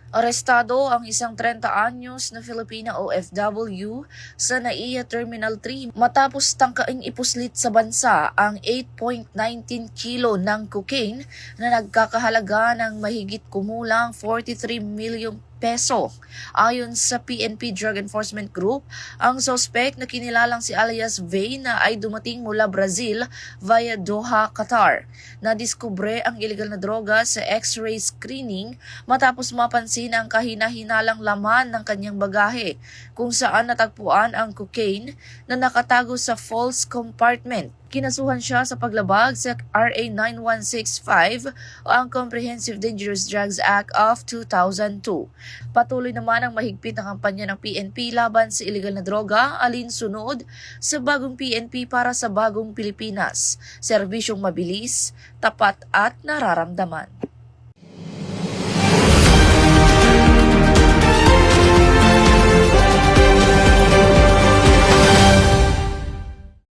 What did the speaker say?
Arestado ang isang 30 anyos na Filipina OFW sa NAIA Terminal 3 matapos tangkaing ipuslit sa bansa ang 8.19 kilo ng cocaine na nagkakahalaga ng mahigit kumulang 43 milyong peso. Ayon sa PNP Drug Enforcement Group, ang suspect na kinilalang si alias Vay na ay dumating mula Brazil via Doha, Qatar. Nadiskubre ang iligal na droga sa X-ray screening matapos mapansin ang kahina-hinalang laman ng kanyang bagahe kung saan natagpuan ang cocaine na nakatago sa false compartment. Kinasuhan siya sa paglabag sa RA 9165 o ang Comprehensive Dangerous Drugs Act of 2002. Patuloy naman ang mahigpit na kampanya ng PNP laban sa iligal na droga, alinsunod sa bagong PNP para sa bagong Pilipinas. Serbisyong mabilis, tapat at nararamdaman.